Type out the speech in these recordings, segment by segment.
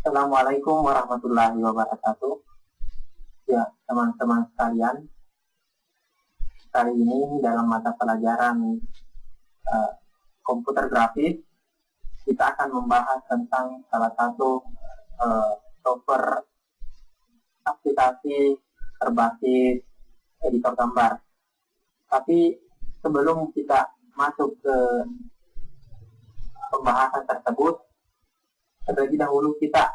Assalamualaikum warahmatullahi wabarakatuh. Ya, teman-teman sekalian, kali ini dalam mata pelajaran komputer grafis, kita akan membahas tentang salah satu software aplikasi berbasis editor gambar. Tapi sebelum kita masuk ke pembahasan tersebut, terlebih dahulu kita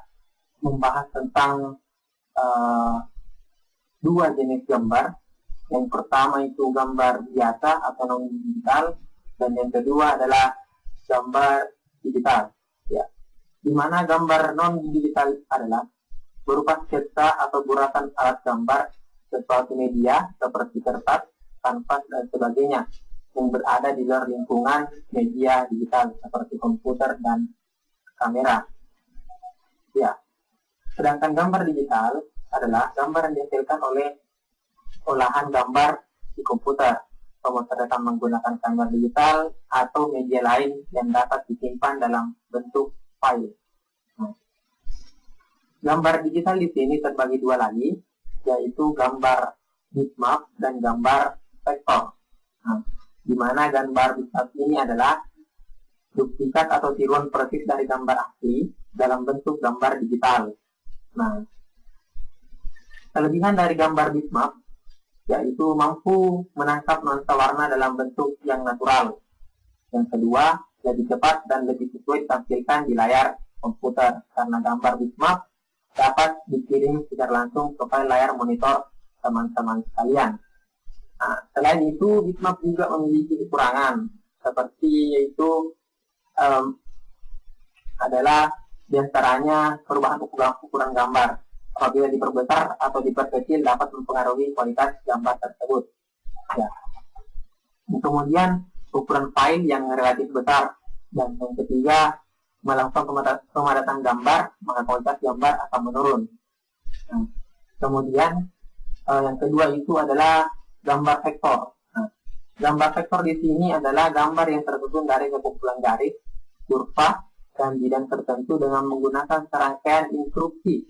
membahas tentang dua jenis gambar. Yang pertama itu gambar biasa atau non digital, dan yang kedua adalah gambar digital. Ya, dimana gambar non digital adalah berupa sketsa atau guratan alat gambar sesuatu media seperti kertas, kanvas dan sebagainya yang berada di luar lingkungan media digital seperti komputer dan kamera. Ya, sedangkan gambar digital adalah gambar yang dihasilkan oleh olahan gambar di komputer, pemotretan menggunakan kamera digital atau media lain yang dapat disimpan dalam bentuk file. Gambar digital di sini terbagi dua lagi, yaitu gambar bitmap dan gambar vektor. Di mana gambar bitmap ini adalah duplikat atau tiruan persis dari gambar asli dalam bentuk gambar digital. Nah, kelebihan dari gambar bitmap yaitu mampu menangkap nuansa warna dalam bentuk yang natural. Yang kedua, lebih cepat dan lebih sesuai ditampilkan di layar komputer karena gambar bitmap dapat dikirim secara langsung ke file layar monitor teman-teman sekalian. Nah, selain itu, bitmap juga memiliki kekurangan seperti yaitu adalah diantaranya perubahan ukuran gambar. Apabila diperbesar atau diperkecil dapat mempengaruhi kualitas gambar tersebut. Ya. Kemudian ukuran file yang relatif besar, dan yang ketiga melakukan pemadatan gambar, maka kualitas gambar akan menurun. Nah, kemudian yang kedua itu adalah gambar vektor. Nah, gambar vektor di sini adalah gambar yang tersusun dari sekumpulan garis, kurva, dan bidang tertentu dengan menggunakan serangkaian instruksi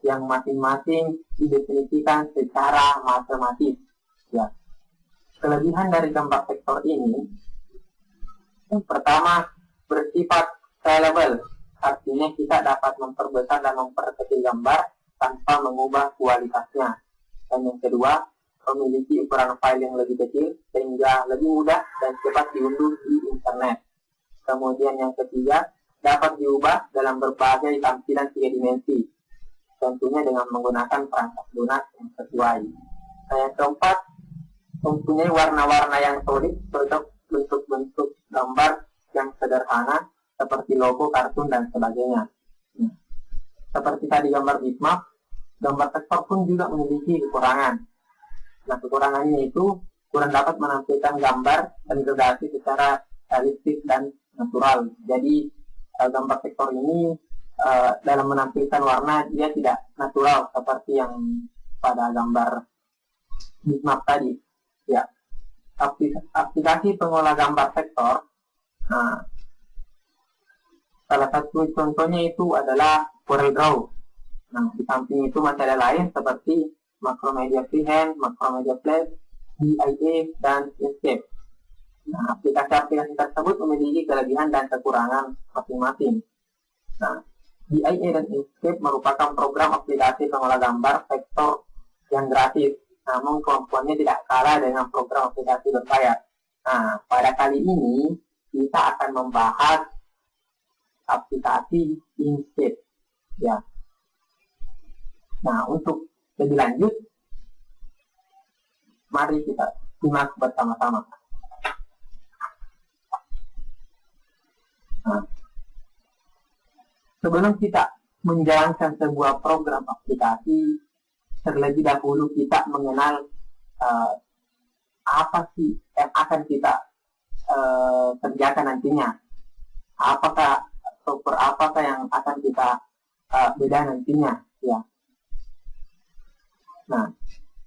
yang masing-masing didefinisikan secara matematis. Ya. Kelebihan dari gambar vektor ini, yang pertama bersifat scalable, artinya kita dapat memperbesar dan memperkecil gambar tanpa mengubah kualitasnya. Dan yang kedua, memiliki ukuran file yang lebih kecil sehingga lebih mudah dan cepat diunduh di internet. Kemudian yang ketiga, dapat diubah dalam berbagai tampilan 3 dimensi, tentunya dengan menggunakan perangkat lunak yang sesuai. Nah, yang keempat, mempunyai warna-warna yang solid untuk bentuk-bentuk gambar yang sederhana seperti logo, kartun, dan sebagainya. Seperti tadi gambar bitmap, gambar vektor pun juga memiliki kekurangan. Nah, kekurangannya itu kurang dapat menampilkan gambar dan gradasi secara realistis dan natural. Jadi gambar vektor ini dalam menampilkan warna dia tidak natural seperti yang pada gambar bitmap tadi. Ya, aplikasi pengolah gambar vektor. Nah, salah satu contohnya itu adalah CorelDRAW. Nah, di samping itu masih ada lain seperti Macromedia Freehand, Macromedia Flash, DIA, dan Inkscape. Nah, aplikasi-aplikasi tersebut memiliki kelebihan dan kekurangan masing-masing. Nah, DIA dan Inkscape merupakan program aplikasi pengolah gambar vektor yang gratis, namun kemampuannya tidak kalah dengan program aplikasi berbayar. Nah, pada kali ini kita akan membahas aplikasi Inkscape. Ya. Nah, untuk lebih lanjut, mari kita simak bersama-sama. Nah, sebelum kita menjalankan sebuah program aplikasi, terlebih dahulu kita mengenal apa sih yang akan kita kerjakan nantinya. Apakah yang akan kita beda nantinya, ya. Nah,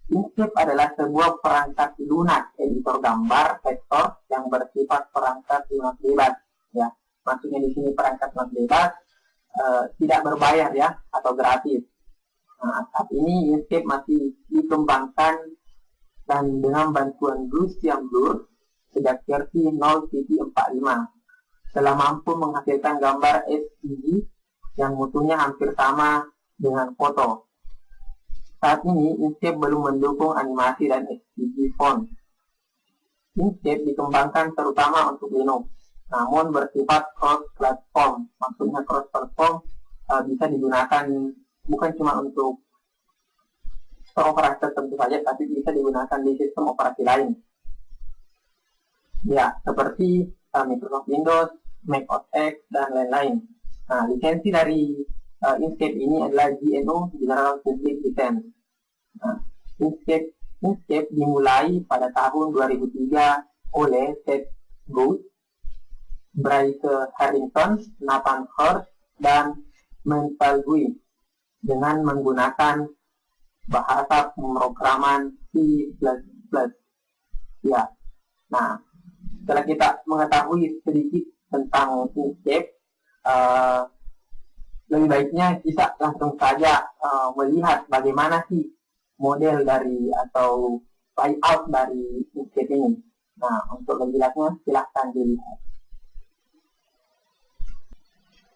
Inkscape adalah sebuah perangkat lunak editor gambar vektor yang bersifat perangkat lunak bebas, ya. Maksudnya di sini perangkat lunak bebas tidak berbayar ya, atau gratis. Nah, saat ini Inkscape masih dikembangkan dan dengan bantuan Gaussian Blur sejak versi 0.45 telah mampu menghasilkan gambar SVG yang mutunya hampir sama dengan foto. Saat ini Inkscape belum mendukung animasi dan SVG font. Inkscape dikembangkan terutama untuk Linux, namun bersifat cross-platform. Maksudnya cross-platform bisa digunakan bukan cuma untuk sistem operasi tertentu saja, tapi bisa digunakan di sistem operasi lain. Ya, seperti Microsoft Windows, Mac OS X, dan lain-lain. Nah, lisensi dari Inkscape ini adalah GNU, General Public License. Nah, Inkscape dimulai pada tahun 2003 oleh Ted Booth, Bryce Harrington, Nathan Hurst, dan Mental Gui dengan menggunakan bahasa pemrograman C++. Ya, nah setelah kita mengetahui sedikit tentang Inkscape, lebih baiknya kita langsung saja melihat bagaimana sih model dari atau layout dari Inkscape ini. Nah, untuk lebih jelasnya silahkan dilihat.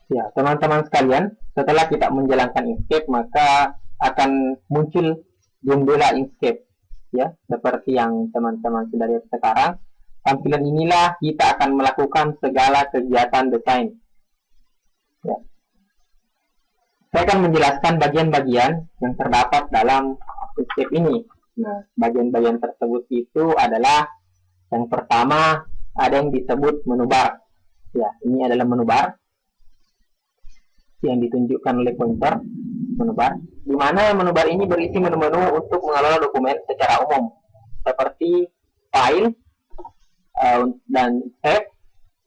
Ya, teman-teman sekalian, setelah kita menjalankan Inkscape, maka akan muncul jendela Inkscape, ya, seperti yang teman-teman sudah lihat sekarang. Tampilan inilah kita akan melakukan segala kegiatan desain. Ya. Saya akan menjelaskan bagian-bagian yang terdapat dalam Inkscape ini. Nah, bagian-bagian tersebut itu adalah yang pertama ada yang disebut menu bar. Ya, ini adalah menu bar yang ditunjukkan oleh pointer, menu bar. Di mana menu bar ini berisi menu-menu untuk mengelola dokumen secara umum, seperti file dan save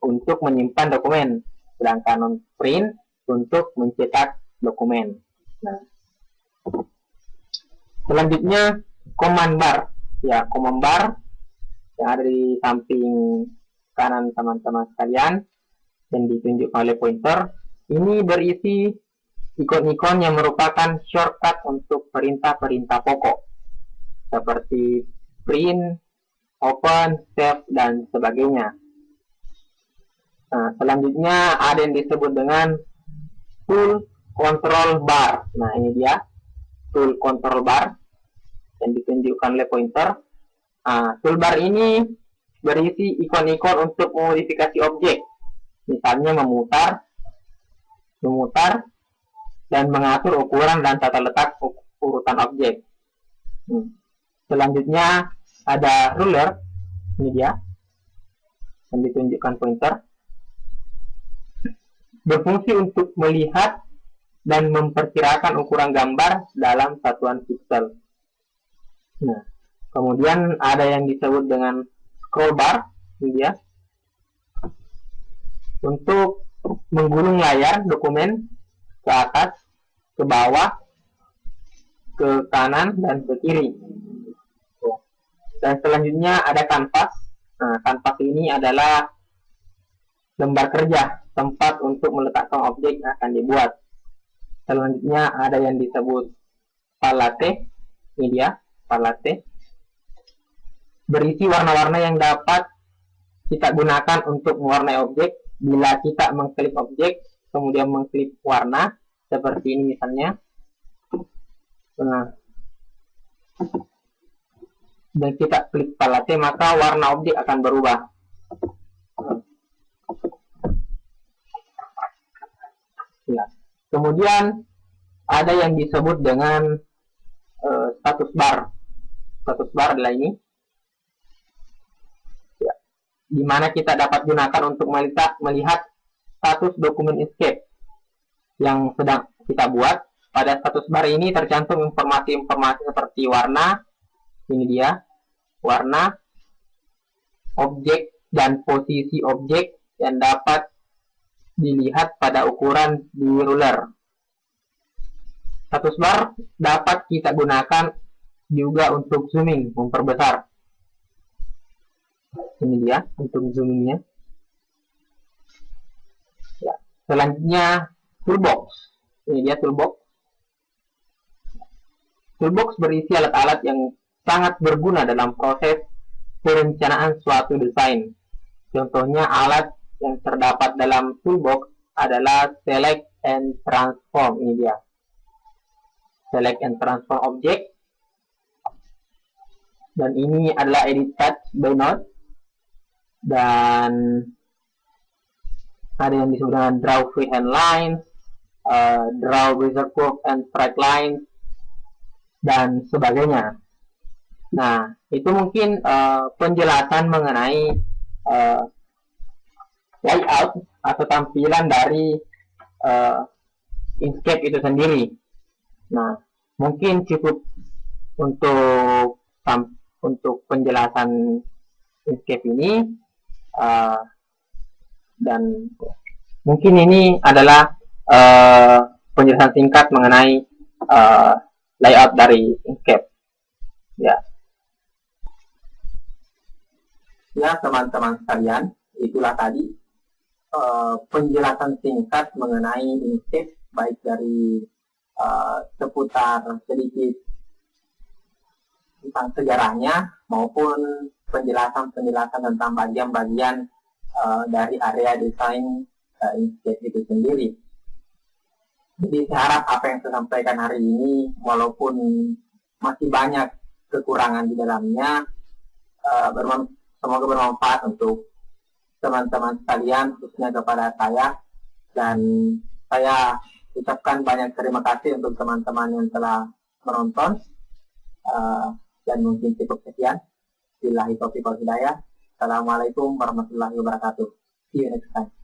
untuk menyimpan dokumen, sedangkan print untuk mencetak dokumen. Nah, selanjutnya command bar. Ya, command bar yang ada di samping kanan teman-teman sekalian yang ditunjukkan oleh pointer. Ini berisi ikon-ikon yang merupakan shortcut untuk perintah-perintah pokok seperti print, open, save, dan sebagainya. Nah, selanjutnya ada yang disebut dengan tool control bar. Nah, ini dia tool control bar yang ditunjukkan oleh pointer. Nah, toolbar ini berisi ikon-ikon untuk memodifikasi objek, misalnya memutar, dan mengatur ukuran dan tata letak urutan objek. Selanjutnya ada ruler, ini dia yang ditunjukkan pointer, berfungsi untuk melihat dan memperkirakan ukuran gambar dalam satuan piksel. Nah, kemudian ada yang disebut dengan scroll bar, ini dia, untuk menggulung layar dokumen ke atas, ke bawah, ke kanan, dan ke kiri. Dan selanjutnya ada kanvas. Nah, kanvas ini adalah lembar kerja, tempat untuk meletakkan objek yang akan dibuat. Selanjutnya ada yang disebut palette, ini dia, palette, berisi warna-warna yang dapat kita gunakan untuk mewarnai objek. Bila kita mengklik objek, kemudian mengklik warna, seperti ini misalnya, nah, dan kita klik palette, maka warna objek akan berubah. Ya. Kemudian ada yang disebut dengan status bar. Status bar adalah ini, ya, di mana kita dapat gunakan untuk melihat status dokumen Inkscape yang sedang kita buat. Pada status bar ini tercantum informasi-informasi seperti warna, ini dia, warna, objek, dan posisi objek yang dapat dilihat pada ukuran di ruler. Status bar dapat kita gunakan juga untuk zooming, memperbesar. Ini dia untuk zoomingnya. Ya. Selanjutnya toolbox. Ini dia toolbox. Toolbox berisi alat-alat yang sangat berguna dalam proses perencanaan suatu desain. Contohnya alat yang terdapat dalam toolbox adalah select and transform. Ini dia. Select and transform object. Dan ini adalah edit touch by node. Dan ada yang disebut dengan draw freehand lines, draw bezier curve and straight lines, dan sebagainya. Nah, itu mungkin penjelasan mengenai layout atau tampilan dari Inkscape itu sendiri. Nah, mungkin cukup untuk penjelasan Inkscape ini, dan mungkin ini adalah penjelasan singkat mengenai layout dari Inkscape. Ya, teman-teman sekalian, itulah tadi penjelasan singkat mengenai Inkscape, baik dari seputar sedikit tentang sejarahnya maupun penjelasan tentang bagian-bagian dari area desain Inkscape itu sendiri. Jadi saya harap apa yang saya sampaikan hari ini, walaupun masih banyak kekurangan di dalamnya, semoga bermanfaat untuk teman-teman sekalian, khususnya kepada saya. Dan saya ucapkan banyak terima kasih untuk teman-teman yang telah menonton. Dan mungkin cukup sekian. Billahi taufiq wal hidayah. Assalamualaikum warahmatullahi wabarakatuh. See you next time.